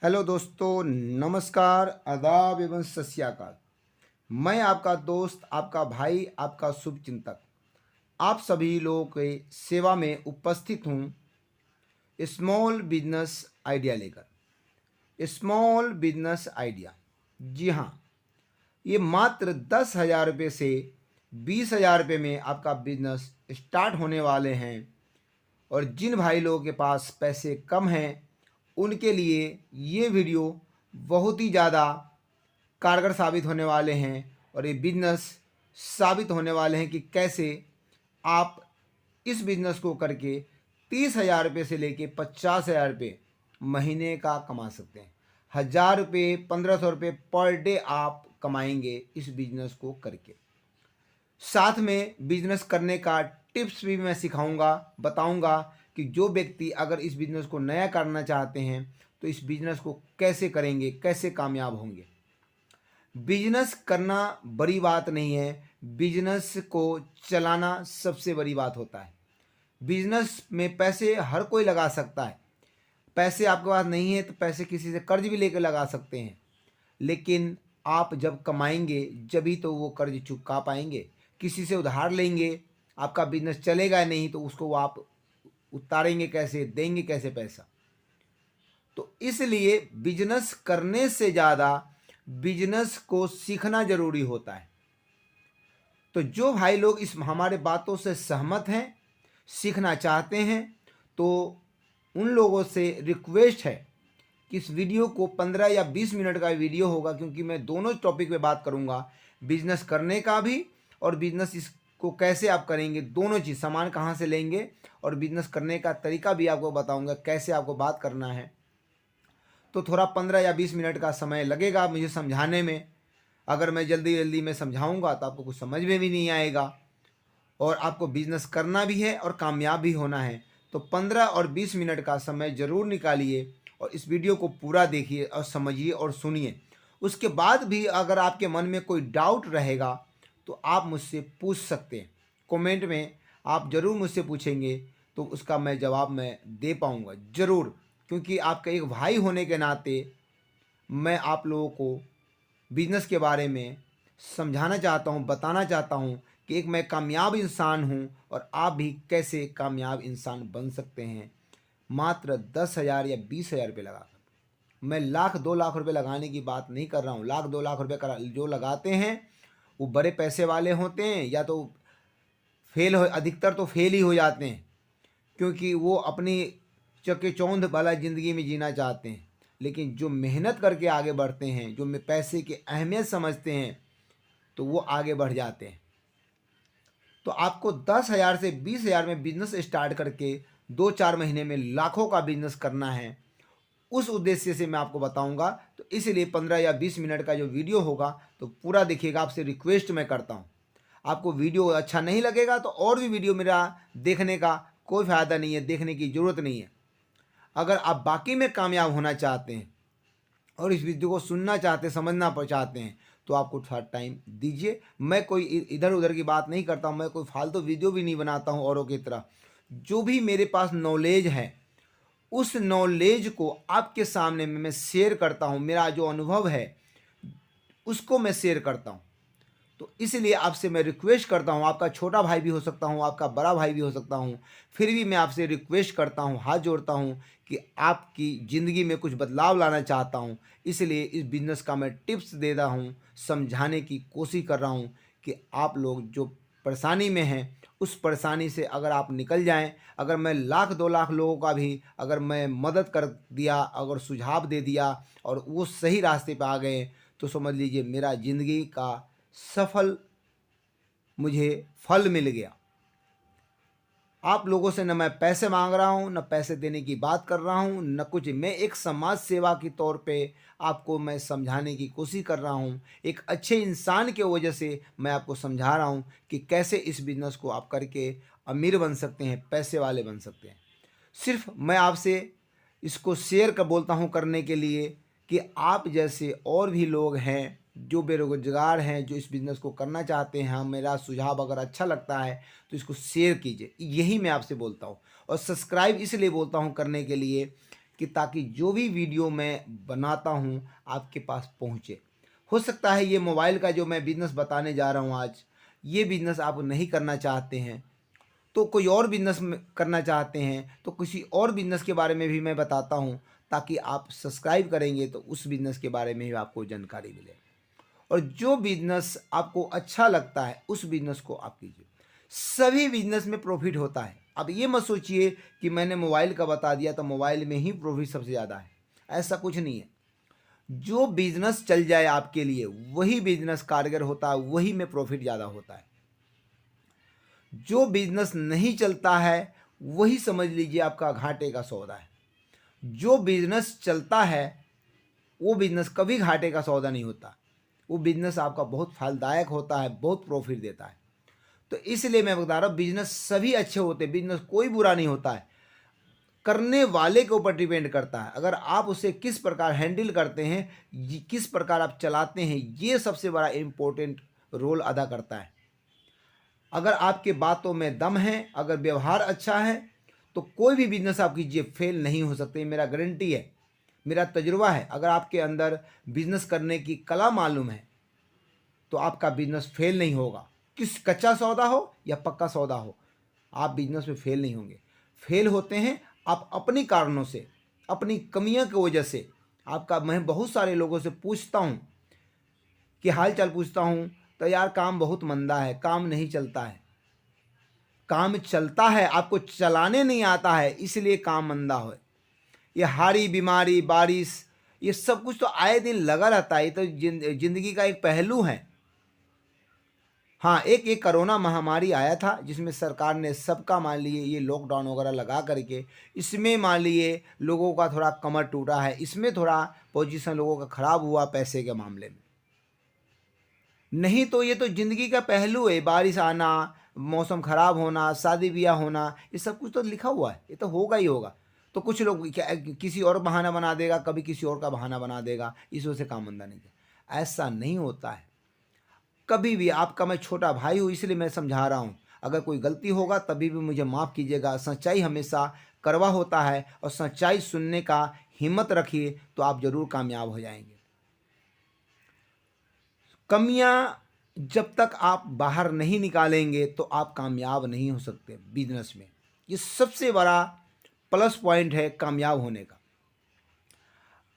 Hello दोस्तों, नमस्कार, आदाब एवं सत श्री अकाल। मैं आपका दोस्त, आपका भाई, आपका शुभचिंतक आप सभी लोगों के सेवा में उपस्थित हूँ स्मॉल बिजनेस आइडिया लेकर। स्मॉल बिजनेस आइडिया, जी हाँ, ये मात्र 10,000 रुपये से 20,000 रुपये में आपका बिजनेस स्टार्ट होने वाले हैं। और जिन भाई लोगों के पास पैसे कम हैं उनके लिए ये वीडियो बहुत ही ज़्यादा कारगर साबित होने वाले हैं। और ये बिजनेस साबित होने वाले हैं कि कैसे आप इस बिजनेस को करके 30,000 रुपये से लेके 50,000 रुपये महीने का कमा सकते हैं। 1,000 रुपये, 1,500 रुपये पर डे आप कमाएंगे इस बिजनेस को करके। साथ में बिजनेस करने का टिप्स भी मैं सिखाऊंगा, बताऊंगा कि जो व्यक्ति अगर इस बिजनेस को नया करना चाहते हैं तो इस बिजनेस को कैसे करेंगे, कैसे कामयाब होंगे। बिजनेस करना बड़ी बात नहीं है, बिजनेस को चलाना सबसे बड़ी बात होता है। बिजनेस में पैसे हर कोई लगा सकता है। पैसे आपके पास नहीं है तो पैसे किसी से कर्ज भी लेकर लगा सकते हैं, लेकिन आप जब कमाएंगे जभी तो वो कर्ज चुका पाएंगे। किसी से उधार लेंगे, आपका बिजनेस चलेगा नहीं तो उसको वो आप उतारेंगे कैसे, देंगे कैसे पैसा। तो इसलिए बिजनेस करने से ज़्यादा बिजनेस को सीखना ज़रूरी होता है। तो जो भाई लोग इस हमारे बातों से सहमत हैं, सीखना चाहते हैं, तो उन लोगों से रिक्वेस्ट है कि इस वीडियो को 15 या 20 मिनट का वीडियो होगा, क्योंकि मैं दोनों टॉपिक पे बात करूंगा, बिजनेस करने का भी और बिजनेस इसको कैसे आप करेंगे, दोनों चीज़, सामान कहाँ से लेंगे और बिजनेस करने का तरीका भी आपको बताऊंगा, कैसे आपको बात करना है। तो थोड़ा 15 या 20 मिनट का समय लगेगा मुझे समझाने में। अगर मैं जल्दी जल्दी में समझाऊंगा तो आपको कुछ समझ में भी नहीं आएगा। और आपको बिजनेस करना भी है और कामयाब भी होना है, तो 15 और 20 मिनट का समय ज़रूर निकालिए और इस वीडियो को पूरा देखिए और समझिए और सुनिए। उसके बाद भी अगर आपके मन में कोई डाउट रहेगा तो आप मुझसे पूछ सकते हैं। कमेंट में आप ज़रूर मुझसे पूछेंगे तो उसका मैं जवाब मैं दे पाऊँगा ज़रूर, क्योंकि आपका एक भाई होने के नाते मैं आप लोगों को बिजनेस के बारे में समझाना चाहता हूँ, बताना चाहता हूँ कि एक मैं कामयाब इंसान हूँ और आप भी कैसे कामयाब इंसान बन सकते हैं मात्र 10,000 या 20,000 रुपये लगाकर। मैं लाख 2 लाख रुपए लगाने की बात नहीं कर रहा हूँ। लाख 2 लाख रुपए जो लगाते हैं वो बड़े पैसे वाले होते हैं, या तो फेल हो, अधिकतर तो फेल ही हो जाते हैं, क्योंकि वो अपनी चकेचौंध वाला ज़िंदगी में जीना चाहते हैं। लेकिन जो मेहनत करके आगे बढ़ते हैं, जो पैसे की अहमियत समझते हैं, तो वो आगे बढ़ जाते हैं। तो आपको 10,000 से 20,000 में बिजनेस स्टार्ट करके 2-4 महीने में लाखों का बिजनेस करना है, उस उद्देश्य से मैं आपको बताऊंगा। तो इसलिए 15 या 20 मिनट का जो वीडियो होगा तो पूरा देखिएगा, आपसे रिक्वेस्ट मैं करता हूं। आपको वीडियो अच्छा नहीं लगेगा तो और भी वीडियो मेरा देखने का कोई फ़ायदा नहीं है, देखने की ज़रूरत नहीं है। अगर आप बाकी में कामयाब होना चाहते हैं और इस वीडियो को सुनना चाहते हैं, समझना चाहते हैं, तो आपको थोड़ा टाइम दीजिए। मैं कोई इधर उधर की बात नहीं करता हूँ, मैं कोई फालतू वीडियो भी नहीं बनाता हूँ औरों की तरह। जो भी मेरे पास नॉलेज है उस नॉलेज को आपके सामने में मैं शेयर करता हूँ। मेरा जो अनुभव है उसको मैं शेयर करता हूँ। तो इसलिए आपसे मैं रिक्वेस्ट करता हूँ, आपका छोटा भाई भी हो सकता हूँ, आपका बड़ा भाई भी हो सकता हूँ, फिर भी मैं आपसे रिक्वेस्ट करता हूँ, हाथ जोड़ता हूँ कि आपकी ज़िंदगी में कुछ बदलाव लाना चाहता हूँ। इसलिए इस बिज़नेस का मैं टिप्स दे रहा हूँ, समझाने की कोशिश कर रहा हूँ कि आप लोग जो परेशानी में हैं उस परेशानी से अगर आप निकल जाएं। अगर मैं लाख 2 लाख लोगों का भी अगर मैं मदद कर दिया, अगर सुझाव दे दिया और वो सही रास्ते पे आ गए, तो समझ लीजिए मेरा ज़िंदगी का सफल मुझे फल मिल गया। आप लोगों से न मैं पैसे मांग रहा हूं, न पैसे देने की बात कर रहा हूं, न कुछ। मैं एक समाज सेवा की तौर पे आपको मैं समझाने की कोशिश कर रहा हूं। एक अच्छे इंसान की वजह से मैं आपको समझा रहा हूं कि कैसे इस बिज़नेस को आप करके अमीर बन सकते हैं, पैसे वाले बन सकते हैं। सिर्फ मैं आपसे इसको शेयर कर बोलता हूं करने के लिए कि आप जैसे और भी लोग हैं जो बेरोजगार हैं, जो इस बिज़नेस को करना चाहते हैं, हाँ, मेरा सुझाव अगर अच्छा लगता है तो इसको शेयर कीजिए, यही मैं आपसे बोलता हूँ। और सब्सक्राइब इसलिए बोलता हूँ करने के लिए कि ताकि जो भी वीडियो मैं बनाता हूँ आपके पास पहुँचे। हो सकता है ये मोबाइल का जो मैं बिज़नेस बताने जा रहा हूँ आज, ये बिज़नेस आप नहीं करना चाहते हैं, तो कोई और बिज़नेस करना चाहते हैं तो किसी और बिज़नेस के बारे में भी मैं बताता हूँ, ताकि आप सब्सक्राइब करेंगे तो उस बिज़नेस के बारे में भी आपको जानकारी मिले। और जो बिज़नेस आपको अच्छा लगता है उस बिज़नेस को आप कीजिए। सभी बिज़नेस में प्रॉफिट होता है। अब ये मत सोचिए कि मैंने मोबाइल का बता दिया तो मोबाइल में ही प्रॉफिट सबसे ज़्यादा है, ऐसा कुछ नहीं है। जो बिज़नेस चल जाए आपके लिए वही बिज़नेस कारगर होता है, वही में प्रॉफिट ज़्यादा होता है। जो बिज़नेस नहीं चलता है वही समझ लीजिए आपका घाटे का सौदा है। जो बिज़नेस चलता है वो बिज़नेस कभी घाटे का सौदा नहीं होता। वो बिज़नेस आपका बहुत फलदायक होता है, बहुत प्रॉफिट देता है। तो इसलिए मैं बता रहा हूँ बिज़नेस सभी अच्छे होते हैं, बिज़नेस कोई बुरा नहीं होता है। करने वाले के ऊपर डिपेंड करता है। अगर आप उसे किस प्रकार हैंडल करते हैं, किस प्रकार आप चलाते हैं, ये सबसे बड़ा इम्पोर्टेंट रोल अदा करता है। अगर आपके बातों में दम है, अगर व्यवहार अच्छा है, तो कोई भी बिज़नेस आप कीजिए फेल नहीं हो सकते, मेरा गारंटी है, मेरा तजुर्बा है। अगर आपके अंदर बिज़नेस करने की कला मालूम है तो आपका बिज़नेस फेल नहीं होगा। किस कच्चा सौदा हो या पक्का सौदा हो, आप बिज़नेस में फेल नहीं होंगे। फेल होते हैं आप अपनी कारणों से, अपनी कमियों की वजह से। आपका मैं बहुत सारे लोगों से पूछता हूँ कि हाल चाल पूछता हूँ तो यार काम बहुत मंदा है, काम नहीं चलता है। काम चलता है, आपको चलाने नहीं आता है, इसलिए काम मंदा हो। ये हारी बीमारी बारिश ये सब कुछ तो आए दिन लगा रहता है, ये तो जिंदगी का एक पहलू है। हाँ, एक कोरोना महामारी आया था जिसमें सरकार ने सबका मान लिए ये लॉकडाउन वगैरह लगा करके, इसमें मान लिए लोगों का थोड़ा कमर टूटा है, इसमें थोड़ा पोजीशन लोगों का ख़राब हुआ पैसे के मामले में। नहीं तो ये तो ज़िंदगी का पहलू है, बारिश आना, मौसम ख़राब होना, शादी ब्याह होना, ये सब कुछ तो लिखा हुआ है, ये तो होगा ही होगा। तो कुछ लोग किसी और बहाना बना देगा, कभी किसी और का बहाना बना देगा, इस वजह से काम धंधा नहीं किया। ऐसा नहीं होता है कभी भी। आपका मैं छोटा भाई हूँ इसलिए मैं समझा रहा हूँ। अगर कोई गलती होगा तभी भी मुझे माफ़ कीजिएगा। सच्चाई हमेशा कड़वा होता है और सच्चाई सुनने का हिम्मत रखिए तो आप ज़रूर कामयाब हो जाएंगे। कमियां जब तक आप बाहर नहीं निकालेंगे तो आप कामयाब नहीं हो सकते बिजनेस में। ये सबसे बड़ा प्लस पॉइंट है कामयाब होने का।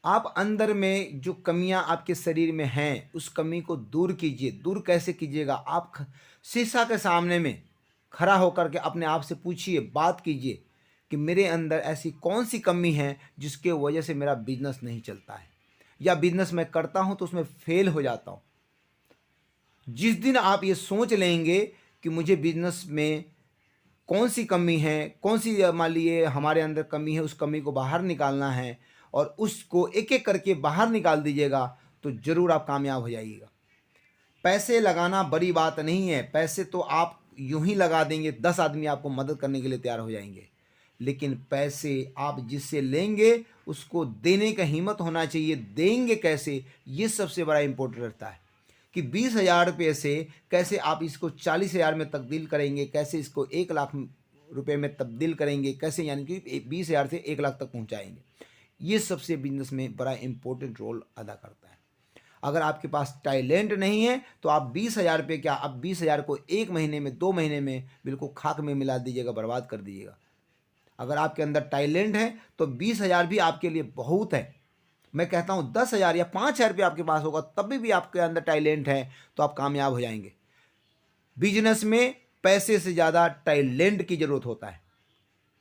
आप अंदर में जो कमियां आपके शरीर में हैं उस कमी को दूर कीजिए। दूर कैसे कीजिएगा? आप शीशा के सामने में खड़ा होकर के अपने आप से पूछिए, बात कीजिए कि मेरे अंदर ऐसी कौन सी कमी है जिसके वजह से मेरा बिजनेस नहीं चलता है, या बिजनेस मैं करता हूं तो उसमें फेल हो जाता हूं। जिस दिन आप ये सोच लेंगे कि मुझे बिजनेस में कौन सी कमी है, कौन सी मान लीजिए हमारे अंदर कमी है, उस कमी को बाहर निकालना है और उसको एक एक करके बाहर निकाल दीजिएगा तो ज़रूर आप कामयाब हो जाइएगा। पैसे लगाना बड़ी बात नहीं है, पैसे तो आप यूं ही लगा देंगे, 10 आदमी आपको मदद करने के लिए तैयार हो जाएंगे। लेकिन पैसे आप जिससे लेंगे उसको देने का हिम्मत होना चाहिए। देंगे कैसे, ये सबसे बड़ा इम्पोर्टेंट रहता है कि 20,000 रुपये से कैसे आप इसको 40,000 में तब्दील करेंगे, कैसे इसको 1 लाख रुपये में तब्दील करेंगे, कैसे यानी कि 20,000 से 1 लाख तक पहुंचाएंगे। ये सबसे बिजनेस में बड़ा इम्पोर्टेंट रोल अदा करता है। अगर आपके पास टैलेंट नहीं है तो आप 20,000 रुपये क्या, आप 20,000 को 1 महीने में 2 महीने में बिल्कुल खाक में मिला दीजिएगा, बर्बाद कर दीजिएगा। अगर आपके अंदर टैलेंट है तो 20,000 भी आपके लिए बहुत है। मैं कहता हूँ 10,000 या 5,000 रुपये आपके पास होगा तभी भी आपके अंदर टैलेंट है तो आप कामयाब हो जाएंगे। बिजनेस में पैसे से ज़्यादा टैलेंट की ज़रूरत होता है।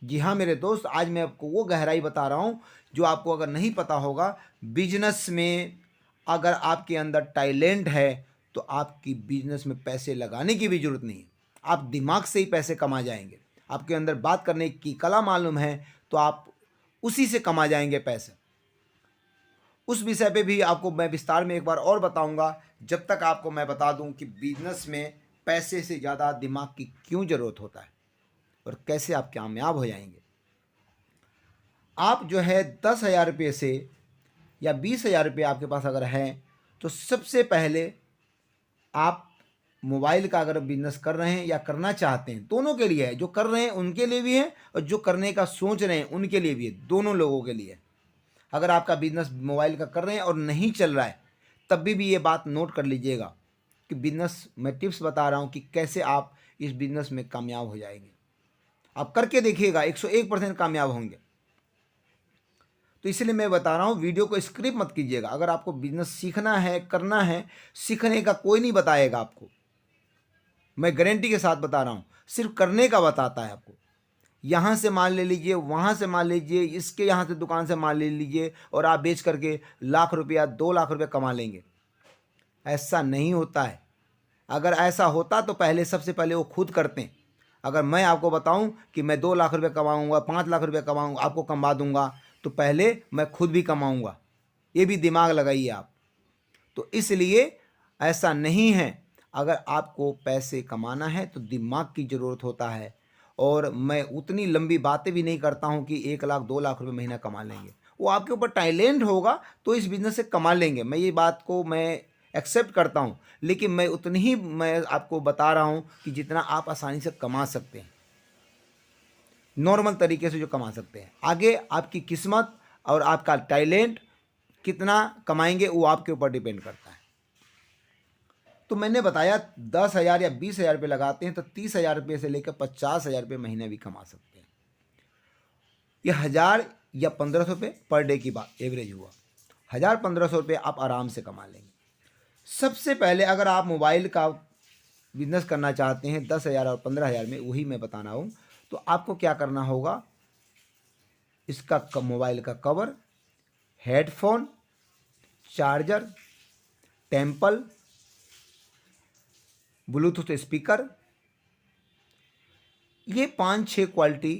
जी हाँ मेरे दोस्त, आज मैं आपको वो गहराई बता रहा हूँ जो आपको अगर नहीं पता होगा। बिजनेस में अगर आपके अंदर टैलेंट है तो आपकी बिजनेस में पैसे लगाने की भी ज़रूरत नहीं है, आप दिमाग से ही पैसे कमा जाएंगे। आपके अंदर बात करने की कला मालूम है तो आप उसी से कमा जाएंगे पैसे। उस विषय पे भी आपको मैं विस्तार में एक बार और बताऊंगा। जब तक आपको मैं बता दूं कि बिजनेस में पैसे से ज़्यादा दिमाग की क्यों ज़रूरत होता है और कैसे आप कामयाब हो जाएंगे। आप जो है 10,000 रुपये से या 20,000 रुपये आपके पास अगर है तो सबसे पहले आप मोबाइल का अगर बिजनेस कर रहे हैं या करना चाहते हैं, दोनों के लिए है। जो कर रहे हैं उनके लिए भी है और जो करने का सोच रहे हैं उनके लिए भी है, दोनों लोगों के लिए। अगर आपका बिजनेस मोबाइल का कर रहे हैं और नहीं चल रहा है, तब भी ये बात नोट कर लीजिएगा कि बिजनेस मैं टिप्स बता रहा हूँ कि कैसे आप इस बिजनेस में कामयाब हो जाएंगे। आप करके देखिएगा, 101% कामयाब होंगे। तो इसलिए मैं बता रहा हूँ, वीडियो को स्क्रिप्ट मत कीजिएगा। अगर आपको बिजनेस सीखना है, करना है, सीखने का कोई नहीं बताएगा आपको, मैं गारंटी के साथ बता रहा हूँ, सिर्फ करने का बताता है आपको। यहाँ से माल ले लीजिए, वहाँ से माल लीजिए, इसके यहाँ से दुकान से माल ले लीजिए और आप बेच करके लाख रुपया 2 लाख रुपये कमा लेंगे। ऐसा नहीं होता है। अगर ऐसा होता तो पहले सबसे पहले वो खुद करते हैं। अगर मैं आपको बताऊं कि मैं 2 लाख रुपये कमाऊंगा, 5 लाख रुपये कमाऊंगा, आपको कमा दूंगा, तो पहले मैं खुद भी कमाऊंगा। ये भी दिमाग लगाइए आप। तो इसलिए ऐसा नहीं है। अगर आपको पैसे कमाना है तो दिमाग की ज़रूरत होता है। और मैं उतनी लंबी बातें भी नहीं करता हूं कि 1 लाख 2 लाख रुपये महीना कमा लेंगे। वो आपके ऊपर टैलेंट होगा तो इस बिज़नेस से कमा लेंगे, मैं ये बात को मैं एक्सेप्ट करता हूं। लेकिन मैं उतनी ही मैं आपको बता रहा हूं कि जितना आप आसानी से कमा सकते हैं, नॉर्मल तरीके से जो कमा सकते हैं। आगे आपकी किस्मत और आपका टैलेंट कितना कमाएंगे वो आपके ऊपर डिपेंड करता है। तो मैंने बताया 10,000 या 20,000 रुपये लगाते हैं तो 30,000 रुपये से लेकर 50,000 रुपये महीने भी कमा सकते हैं। ये 1,000 या 1,500 रुपये पर डे की बात एवरेज हुआ। 1,000-1,500 रुपये आप आराम से कमा लेंगे। सबसे पहले अगर आप मोबाइल का बिजनेस करना चाहते हैं 10,000 और 15,000 में, वही मैं बताना हूँ, तो आपको क्या करना होगा, इसका मोबाइल का cover, headphone, charger, temple, Bluetooth speaker, ये 5-6 क्वालिटी,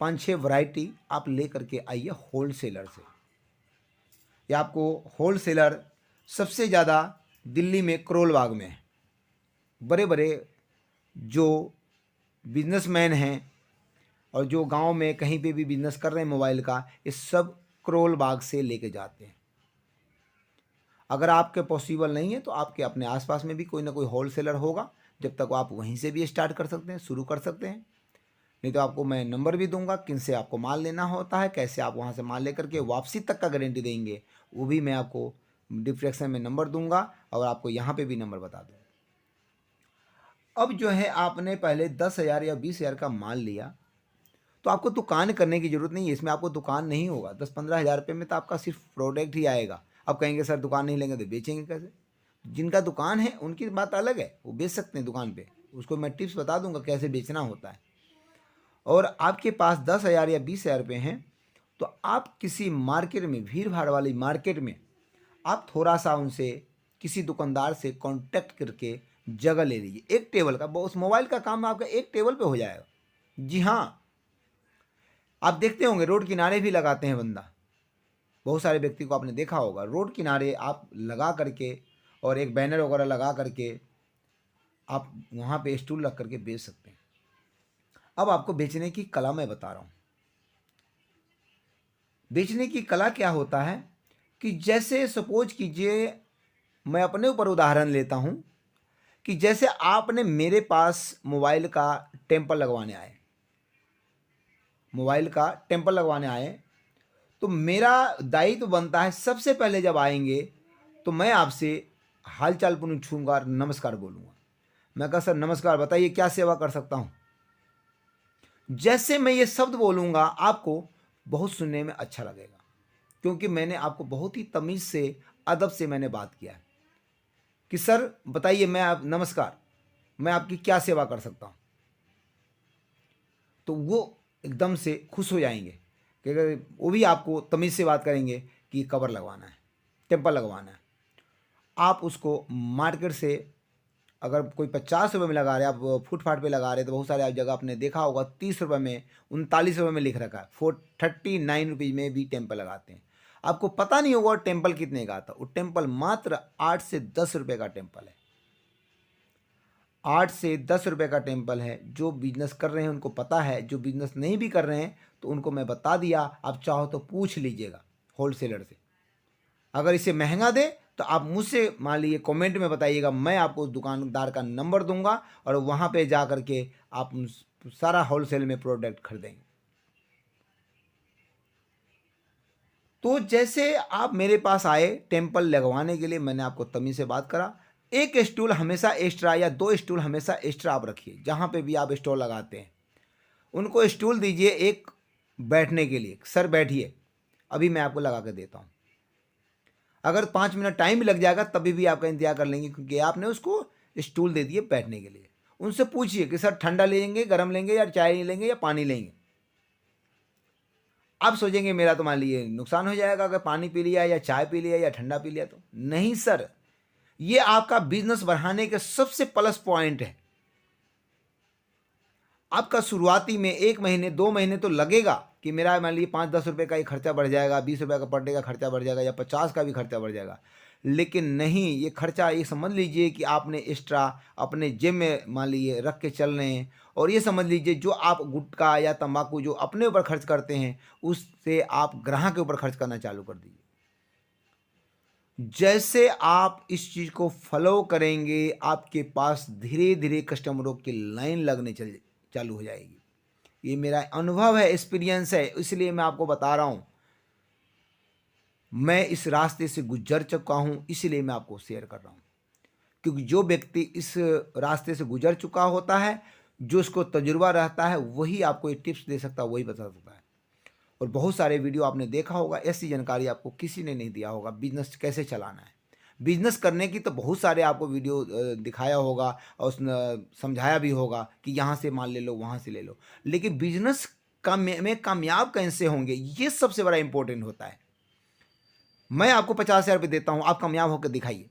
5-6 वैरायटी आप ले करके आइए होलसेलर से। या आपको होलसेलर सबसे ज़्यादा दिल्ली में करोल बाग में है। बड़े बड़े जो बिजनेसमैन हैं और जो गांव में कहीं पे भी बिजनेस कर रहे हैं मोबाइल का, ये सब करोल बाग से लेके जाते हैं। अगर आपके पॉसिबल नहीं है तो आपके अपने आसपास में भी कोई ना कोई होलसेलर होगा, जब तक आप वहीं से भी स्टार्ट कर सकते हैं, शुरू कर सकते हैं। नहीं तो आपको मैं नंबर भी दूंगा किन से आपको माल लेना होता है, कैसे आप वहाँ से माल लेकर के वापसी तक का गारंटी देंगे, वो भी मैं आपको डिस्क्रिप्शन में नंबर दूंगा और आपको यहाँ पे भी नंबर बता दूँगा। अब जो है आपने पहले 10,000 या 20,000 का माल लिया तो आपको दुकान करने की ज़रूरत नहीं है। इसमें आपको दुकान नहीं होगा। 10-15 हज़ार रुपये में तो आपका सिर्फ प्रोडक्ट ही आएगा। अब कहेंगे सर दुकान नहीं लेंगे तो बेचेंगे कैसे? जिनका दुकान है उनकी बात अलग है, वो बेच सकते हैं दुकान पे, उसको मैं टिप्स बता दूंगा कैसे बेचना होता है। और आपके पास 10,000 या 20,000 रुपये हैं तो आप किसी मार्केट में, भीड़ भाड़ वाली मार्केट में, आप थोड़ा सा उनसे, किसी दुकानदार से कांटेक्ट करके जगह ले लीजिए। एक टेबल का, उस मोबाइल का काम आपका एक टेबल पे हो जाएगा। जी हाँ, आप देखते होंगे रोड किनारे भी लगाते हैं बंदा, बहुत सारे व्यक्ति को आपने देखा होगा, रोड किनारे आप लगा करके और एक बैनर वगैरह लगा करके आप वहाँ पे स्टूल रख करके बेच सकते हैं। अब आपको बेचने की कला मैं बता रहा हूँ। बेचने की कला क्या होता है कि जैसे सपोज कीजिए, मैं अपने ऊपर उदाहरण लेता हूँ कि जैसे आपने मेरे पास मोबाइल का टेम्पर लगवाने आए, मोबाइल का टेम्पर लगवाने आए, तो मेरा दायित्व तो बनता है सबसे पहले जब आएंगे तो मैं आपसे हालचाल पूछूंगा, नमस्कार बोलूँगा। मैं कहा सर नमस्कार, बताइए क्या सेवा कर सकता हूँ। जैसे मैं ये शब्द बोलूँगा आपको बहुत सुनने में अच्छा लगेगा, क्योंकि मैंने आपको बहुत ही तमीज़ से, अदब से मैंने बात किया है कि सर बताइए, नमस्कार, मैं आपकी क्या सेवा कर सकता हूँ। तो वो एकदम से खुश हो जाएंगे कि वो भी आपको तमीज़ से बात करेंगे कि कवर लगवाना है, टेम्पर लगवाना है। आप उसको मार्केट से अगर कोई 50 रुपये में लगा रहे, आप फुटपाथ पे लगा रहे, तो बहुत सारे आप जगह आपने देखा होगा 30 रुपये में, 39 रुपये में लिख रखा है, 39 रुपीज़ में भी टेम्पल लगाते हैं। आपको पता नहीं होगा टेम्पल कितने का आता, वो टेम्पल मात्र 8 से 10 रुपये का टेम्पल है। 8 से 10 रुपये का टेम्पल है। जो बिजनेस कर रहे हैं उनको पता है, जो बिजनेस नहीं भी कर रहे हैं तो उनको मैं बता दिया, आप चाहो तो पूछ लीजिएगा होलसेलर से। अगर इसे महंगा दे तो आप मुझसे मान लीजिए कमेंट में बताइएगा, मैं आपको उस दुकानदार का नंबर दूंगा और वहाँ पे जा कर के आप सारा होलसेल में प्रोडक्ट खरीदेंगे। तो जैसे आप मेरे पास आए टेम्पल लगवाने के लिए, मैंने आपको तमीज़ से बात करा, एक स्टूल हमेशा एक्स्ट्रा या 2 स्टूल हमेशा एक्स्ट्रा आप रखिए। जहाँ पे भी आप स्टॉल लगाते हैं उनको स्टूल दीजिए एक बैठने के लिए। सर बैठिए, अभी मैं आपको लगा के देता हूँ। अगर 5 मिनट टाइम भी लग जाएगा तभी भी आपका इंतजार कर लेंगे, क्योंकि आपने उसको स्टूल दे दिए बैठने के लिए। उनसे पूछिए कि सर ठंडा लेंगे, गर्म लेंगे, या चाय लेंगे, या पानी लेंगे। आप सोचेंगे मेरा तो मान लीजिए नुकसान हो जाएगा अगर पानी पी लिया या चाय पी लिया या ठंडा पी लिया तो। नहीं सर, ये आपका बिजनेस बढ़ाने के सबसे प्लस पॉइंट है। आपका शुरुआती में 1 महीने 2 महीने तो लगेगा कि मेरा मान लीजिए 5-10 रुपये का ही खर्चा बढ़ जाएगा, 20 रुपये का पर डे का खर्चा बढ़ जाएगा, या 50 का भी खर्चा बढ़ जाएगा। लेकिन नहीं, ये खर्चा ये समझ लीजिए कि आपने एक्स्ट्रा अपने जेब में मान लीजिए रख के चल रहे हैं। और ये समझ लीजिए जो आप गुटखा या तंबाकू जो अपने ऊपर खर्च करते हैं, उससे आप ग्राहक के ऊपर खर्च करना चालू कर दीजिए। जैसे आप इस चीज़ को फॉलो करेंगे, आपके पास धीरे धीरे कस्टमरों की लाइन लगने चालू हो जाएगी। ये मेरा अनुभव है, एक्सपीरियंस है, इसलिए मैं आपको बता रहा हूँ। मैं इस रास्ते से गुजर चुका हूँ, इसलिए मैं आपको शेयर कर रहा हूँ। क्योंकि जो व्यक्ति इस रास्ते से गुजर चुका होता है, जो उसको तजुर्बा रहता है, वही आपको ये टिप्स दे सकता है, वही बता सकता है। और बहुत सारे वीडियो आपने देखा होगा, ऐसी जानकारी आपको किसी ने नहीं दिया होगा। बिजनेस कैसे चलाना है, बिजनेस करने की तो बहुत सारे आपको वीडियो दिखाया होगा और समझाया भी होगा कि यहाँ से माल ले लो, वहाँ से ले लो। लेकिन बिजनेस का में कामयाब कैसे होंगे, ये सबसे बड़ा इंपॉर्टेंट होता है। मैं आपको 50,000 रुपये देता हूँ, आप कामयाब होकर दिखाइए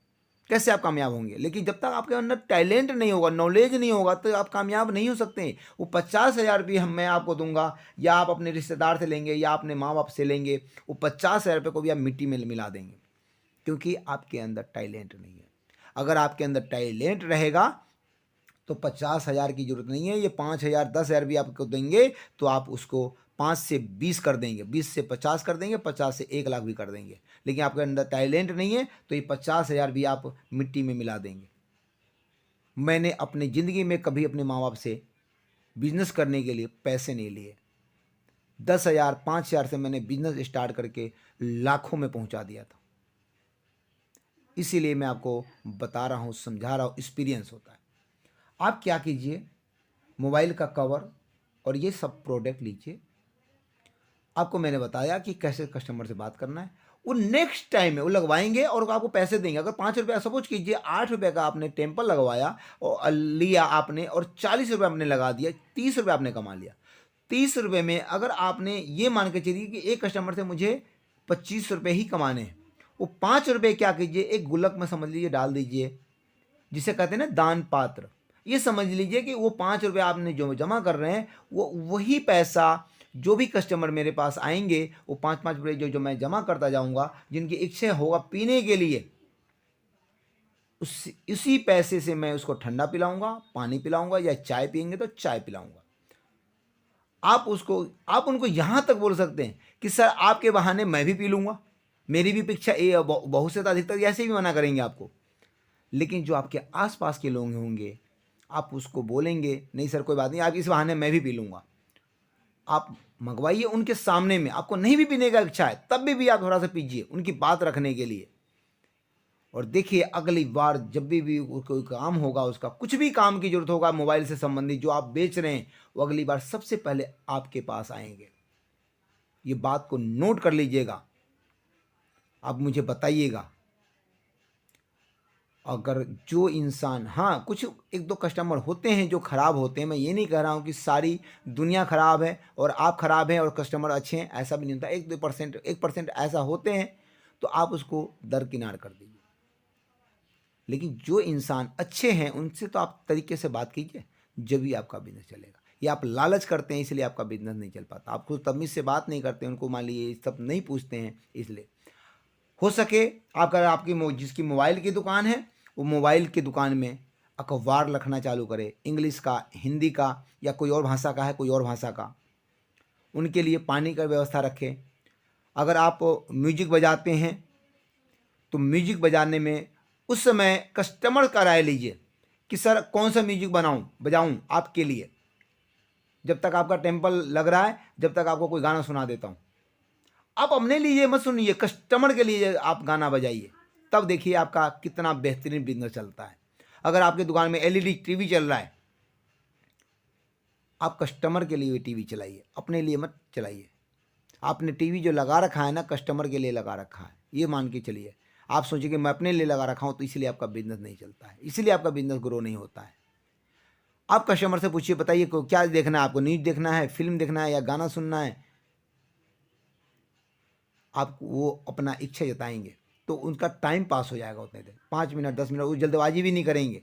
कैसे आप कामयाब होंगे। लेकिन जब तक आपके अंदर टैलेंट नहीं होगा, नॉलेज नहीं होगा, तो आप कामयाब नहीं हो सकते। वो 50,000 रुपये मैं आपको दूंगा, या आप अपने रिश्तेदार से लेंगे, या अपने माँ बाप से लेंगे, वो 50,000 रुपये को भी आप मिट्टी में मिला देंगे, क्योंकि आपके अंदर टैलेंट नहीं है। अगर आपके अंदर टैलेंट रहेगा तो 50,000 की जरूरत नहीं है। ये 5,000 10,000 भी आपको देंगे तो आप उसको 5 से 20 कर देंगे, 20 से 50 कर देंगे, 50 से 1 लाख भी कर देंगे। लेकिन आपके अंदर टैलेंट नहीं है तो ये 50,000 भी आप मिट्टी में मिला देंगे। मैंने अपनी ज़िंदगी में कभी अपने माँ बाप से बिजनेस करने के लिए पैसे नहीं लिए। 10,000 5,000 से मैंने बिजनेस स्टार्ट करके लाखों में पहुंचा दिया था। इसीलिए मैं आपको बता रहा हूँ, समझा रहा हूँ, एक्सपीरियंस होता है। आप क्या कीजिए, मोबाइल का कवर और ये सब प्रोडक्ट लीजिए। आपको मैंने बताया कि कैसे कस्टमर से बात करना है। वो नेक्स्ट टाइम में वो लगवाएंगे और आपको पैसे देंगे। अगर 5 रुपया, सपोज कीजिए 8 रुपये का आपने टेम्पल लगवाया और लिया आपने, और 40 रुपये आपने लगा दिया, 30 रुपये आपने कमा लिया। 30 रुपये में अगर आपने ये मान के चलिए कि एक कस्टमर से मुझे 25 रुपये ही कमाने हैं, वो 5 रुपये क्या कीजिए, एक गुल्लक में समझ लीजिए डाल दीजिए, जिसे कहते हैं ना दान पात्र। ये समझ लीजिए कि वो 5 रुपये आपने जो जमा कर रहे हैं, वो वही पैसा जो भी कस्टमर मेरे पास आएंगे, वो 5-5 रुपये जो मैं जमा करता जाऊंगा, जिनकी इच्छा होगा पीने के लिए, उसी पैसे से मैं उसको ठंडा पिलाऊंगा, पानी पिलाऊंगा, या चाय पियेंगे तो चाय पिलाऊंगा। आप उनको यहाँ तक बोल सकते हैं कि सर आपके बहाने मैं भी पी लूँगा, मेरी भी इच्छा। बहुत से तो अधिकतर ऐसे भी मना करेंगे आपको। लेकिन जो आपके आसपास के लोग होंगे, आप उसको बोलेंगे नहीं सर कोई बात नहीं, आप इस बहाने मैं भी पी लूँगा। आप मंगवाइए उनके सामने में। आपको नहीं भी पीने का इच्छा है तब भी आप थोड़ा सा पीजिए, उनकी बात रखने के लिए। और देखिए अगली बार जब भी कोई काम होगा, उसका कुछ भी काम की जरूरत होगा मोबाइल से संबंधित जो आप बेच रहे हैं, वो अगली बार सबसे पहले आपके पास आएंगे। ये बात को नोट कर लीजिएगा, आप मुझे बताइएगा। अगर जो इंसान, हाँ कुछ 1-2 कस्टमर होते हैं जो ख़राब होते हैं, मैं ये नहीं कह रहा हूँ कि सारी दुनिया ख़राब है और आप ख़राब हैं और कस्टमर अच्छे हैं, ऐसा भी नहीं होता। 1-2% 1% ऐसा होते हैं तो आप उसको दरकिनार कर दीजिए। लेकिन जो इंसान अच्छे हैं उनसे तो आप तरीके से बात कीजिए, जब भी आपका बिजनेस चलेगा। या आप लालच करते हैं इसलिए आपका बिजनेस नहीं चल पाता। आप खुद तमीज़ से बात नहीं करते, उनको मान लीजिए सब नहीं पूछते हैं, इसलिए। हो सके अगर आपकी जिसकी मोबाइल की दुकान है, वो मोबाइल की दुकान में अखबार रखना चालू करे, इंग्लिश का, हिंदी का, या कोई और भाषा का है, कोई और भाषा का। उनके लिए पानी का व्यवस्था रखें। अगर आप म्यूजिक बजाते हैं तो म्यूजिक बजाने में उस समय कस्टमर का राय लीजिए कि सर कौन सा म्यूजिक बजाऊं आपके लिए। जब तक आपका टेम्पल लग रहा है, जब तक आपको कोई गाना सुना देता हूं। आप अपने लिए ये मत सुनिए, कस्टमर के लिए आप गाना बजाइए, तब देखिए आपका कितना बेहतरीन बिजनेस चलता है। अगर आपकी दुकान में एलईडी टीवी चल रहा है, आप कस्टमर के लिए टीवी चलाइए, अपने लिए मत चलाइए। आपने टीवी जो लगा रखा है ना, कस्टमर के लिए लगा रखा है, ये मान के चलिए। आप सोचिए कि मैं अपने लिए लगा रखा हूँ, तो इसलिए आपका बिजनेस नहीं चलता है, इसलिए आपका बिजनेस ग्रो नहीं होता है। आप कस्टमर से पूछिए, बताइए को क्या देखना है आपको, न्यूज़ देखना है, फिल्म देखना है, या गाना सुनना है। आप वो अपना इच्छा जताएंगे तो उनका टाइम पास हो जाएगा उतने देर, 5 मिनट 10 मिनट, वो जल्दबाजी भी नहीं करेंगे।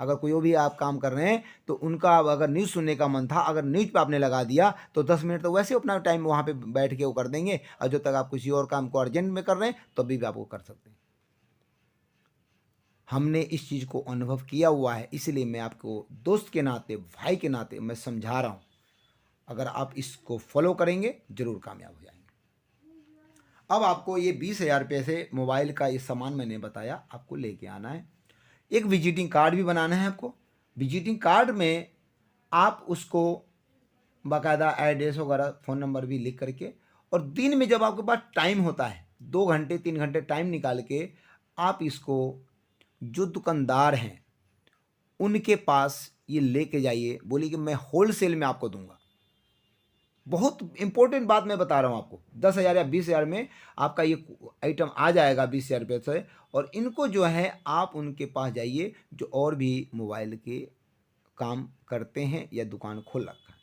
अगर कोई भी आप काम कर रहे हैं तो उनका अगर न्यूज़ सुनने का मन था, अगर न्यूज़ पे आपने लगा दिया तो 10 मिनट तो वैसे अपना टाइम वहाँ पे बैठ के वो कर देंगे, और जब तक आप किसी और काम को अर्जेंट में कर रहे हैं तो भी आप वो कर सकते हैं। हमने इस चीज़ को अनुभव किया हुआ है, इसलिए मैं आपको दोस्त के नाते, भाई के नाते मैं समझा रहा हूँ। अगर आप इसको फॉलो करेंगे ज़रूर कामयाब हो जाएंगे। अब आपको ये 20,000 रुपये से मोबाइल का ये सामान मैंने बताया, आपको लेके आना है। एक विजिटिंग कार्ड भी बनाना है आपको। विजिटिंग कार्ड में आप उसको बाकायदा एड्रेस वगैरह फ़ोन नंबर भी लिख करके, और दिन में जब आपके पास टाइम होता है 2 घंटे 3 घंटे टाइम निकाल के, आप इसको जो दुकानदार हैं उनके पास ये लेके जाइए, बोलिए कि मैं होलसेल में आपको दूंगा। बहुत इंपॉर्टेंट बात मैं बता रहा हूँ आपको, 10,000 या 20,000 में आपका ये आइटम आ जाएगा 20,000 रुपये से। और इनको जो है आप उनके पास जाइए जो और भी मोबाइल के काम करते हैं या दुकान खोल रखा है,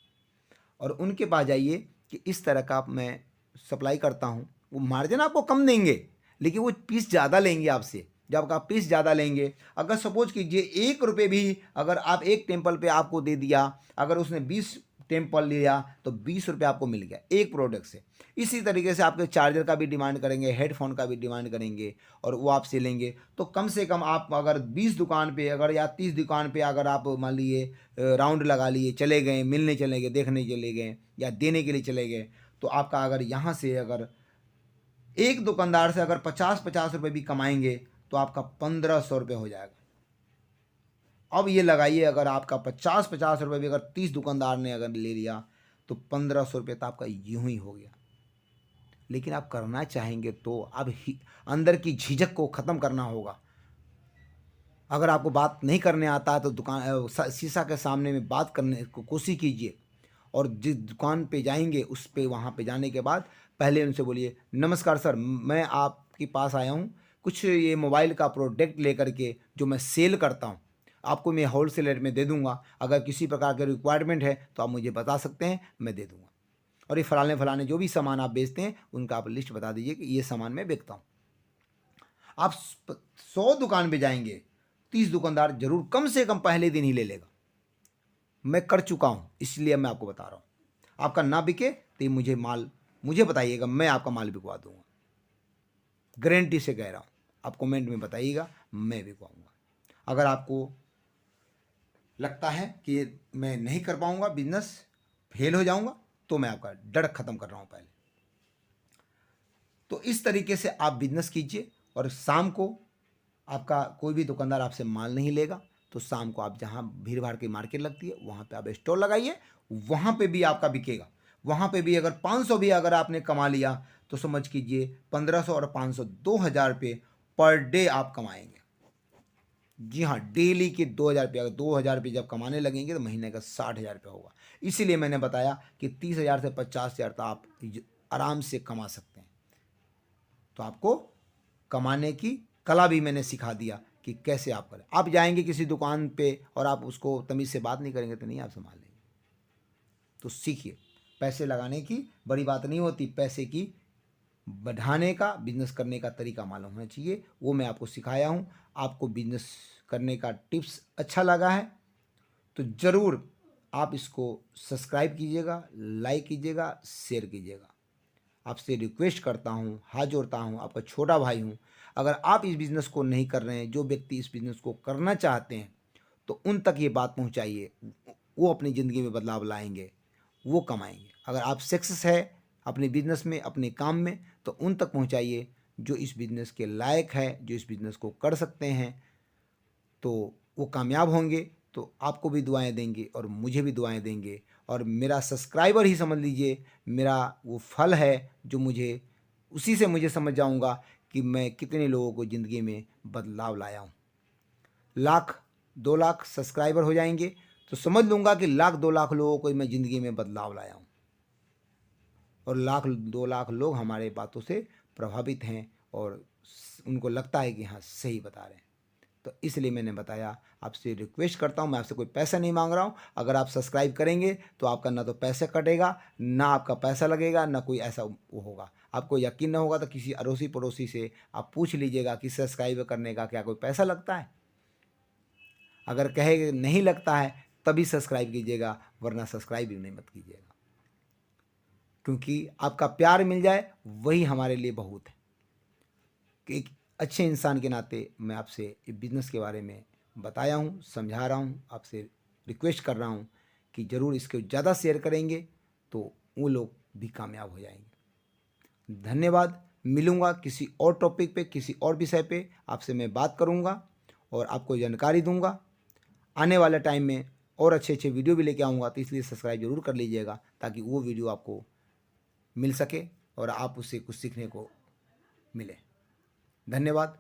और उनके पास जाइए कि इस तरह का मैं सप्लाई करता हूँ। वो मार्जिन आपको कम देंगे, लेकिन वो पीस ज़्यादा लेंगे आपसे। जब आप पीस ज़्यादा लेंगे, अगर सपोज कीजिए 1 रुपये भी अगर आप एक टेम्पल पे आपको दे दिया, अगर उसने 20 टेम्पल लिया तो 20 रुपये आपको मिल गया एक प्रोडक्ट से। इसी तरीके से आपके चार्जर का भी डिमांड करेंगे, हेडफोन का भी डिमांड करेंगे, और वो आपसे लेंगे। तो कम से कम आप अगर 20 दुकान पे अगर या 30 दुकान पे अगर आप मान लीजिए राउंड लगा लिए, चले गए, मिलने चले गए, देखने चले गए, या देने के लिए चले गए, तो आपका अगर यहाँ से अगर एक दुकानदार से अगर 50-50 रुपये भी कमाएंगे तो आपका 1,500 रुपये हो जाएगा। अब ये लगाइए, अगर आपका 50-50 रुपये भी अगर 30 दुकानदार ने अगर ले लिया तो 1,500 रुपये तो आपका यूं ही हो गया। लेकिन आप करना चाहेंगे तो अब अंदर की झिझक को ख़त्म करना होगा। अगर आपको बात नहीं करने आता है तो दुकान शीशा के सामने में बात करने को कोशिश कीजिए, और जिस दुकान पे जाएंगे उस पे वहाँ पे जाने के बाद पहले उनसे बोलिए, नमस्कार सर, मैं आपके पास आया हूँ कुछ ये मोबाइल का प्रोडक्ट लेकर के जो मैं सेल करता हूँ, आपको मैं होलसेल रेट में दे दूँगा। अगर किसी प्रकार के रिक्वायरमेंट है तो आप मुझे बता सकते हैं, मैं दे दूँगा। और ये फलाने फलाने जो भी सामान आप बेचते हैं उनका आप लिस्ट बता दीजिए कि ये सामान मैं बेचता हूँ। आप 100 दुकान पे जाएंगे, 30 दुकानदार जरूर कम से कम पहले दिन ही ले लेगा। मैं कर चुका हूँ, इसलिए मैं आपको बता रहा हूँ। आपका ना बिके तो मुझे बताइएगा, मैं आपका माल बिकवा दूंगा, गारंटी से कह रहा हूँ। आप कमेंट में बताइएगा, मैं बिकवाऊंगा। अगर आपको लगता है कि मैं नहीं कर पाऊंगा, बिजनेस फेल हो जाऊंगा, तो मैं आपका डर खत्म कर रहा हूँ पहले। तो इस तरीके से आप बिजनेस कीजिए, और शाम को आपका कोई भी दुकानदार आपसे माल नहीं लेगा तो शाम को आप जहाँ भीड़ भाड़ की मार्केट लगती है वहाँ पे आप स्टॉल लगाइए, वहाँ पे भी आपका बिकेगा। वहाँ पे भी अगर 500 भी अगर आपने कमा लिया तो समझ कीजिए 1,500 और 500 2,000 रुपये पर डे आप कमाएंगे। जी हाँ, डेली के 2,000 रुपये, अगर 2,000 रुपये जब कमाने लगेंगे तो महीने का 60,000 रुपये होगा। इसीलिए मैंने बताया कि 30,000 से 50,000 तक आप आराम से कमा सकते हैं। तो आपको कमाने की कला भी मैंने सिखा दिया कि कैसे आप करें। आप जाएंगे किसी दुकान पे और आप उसको तमीज़ से बात नहीं करेंगे तो नहीं आप संभाल लेंगे। तो सीखिए, पैसे लगाने की बड़ी बात नहीं होती, पैसे की बढ़ाने का, बिजनेस करने का तरीका मालूम होना चाहिए, वो मैं आपको सिखाया हूँ। आपको बिजनेस करने का टिप्स अच्छा लगा है तो ज़रूर आप इसको सब्सक्राइब कीजिएगा, लाइक कीजिएगा, शेयर कीजिएगा। आपसे रिक्वेस्ट करता हूँ, हाथ जोड़ता हूँ, आपका छोटा भाई हूँ। अगर आप इस बिज़नेस को नहीं कर रहे हैं, जो व्यक्ति इस बिज़नेस को करना चाहते हैं, तो उन तक ये बात पहुँचाइए। वो अपनी ज़िंदगी में बदलाव लाएंगे, वो कमाएंगे। अगर आप सक्सेस है अपने बिज़नेस में, अपने काम में, तो उन तक पहुँचाइए जो इस बिज़नेस के लायक है, जो इस बिज़नेस को कर सकते हैं, तो वो कामयाब होंगे। तो आपको भी दुआएं देंगे और मुझे भी दुआएं देंगे, और मेरा सब्सक्राइबर ही समझ लीजिए मेरा वो फल है जो मुझे उसी से मुझे समझ जाऊंगा कि मैं कितने लोगों को ज़िंदगी में बदलाव लाया हूँ। 1,00,000 2,00,000 सब्सक्राइबर हो जाएंगे तो समझ लूँगा कि 1,00,000 2,00,000 लोगों को मैं ज़िंदगी में बदलाव लाया हूँ, और 1,00,000 2,00,000 लोग हमारे बातों से प्रभावित हैं और उनको लगता है कि हाँ सही बता रहे हैं। तो इसलिए मैंने बताया, आपसे रिक्वेस्ट करता हूँ, मैं आपसे कोई पैसा नहीं मांग रहा हूँ। अगर आप सब्सक्राइब करेंगे तो आपका ना तो पैसे कटेगा, ना आपका पैसा लगेगा, ना कोई ऐसा वो होगा। आपको यकीन ना होगा तो किसी अड़ोसी पड़ोसी से आप पूछ लीजिएगा कि सब्सक्राइब करने का क्या कोई पैसा लगता है। अगर कहे नहीं लगता है तभी सब्सक्राइब कीजिएगा, वरना सब्सक्राइब भी नहीं मत कीजिएगा, क्योंकि आपका प्यार मिल जाए वही हमारे लिए बहुत है। कि एक अच्छे इंसान के नाते मैं आपसे ये बिज़नेस के बारे में बताया हूँ, समझा रहा हूँ, आपसे रिक्वेस्ट कर रहा हूँ कि ज़रूर इसको ज़्यादा शेयर करेंगे तो वो लोग भी कामयाब हो जाएंगे। धन्यवाद। मिलूँगा किसी और टॉपिक पे, किसी और विषय पे आपसे मैं बात करूँगा और आपको जानकारी दूँगा। आने वाले टाइम में और अच्छे अच्छे वीडियो भी लेके आऊँगा, तो इसलिए सब्सक्राइब ज़रूर कर लीजिएगा ताकि वो वीडियो आपको मिल सके और आप उससे कुछ सीखने को मिले। धन्यवाद।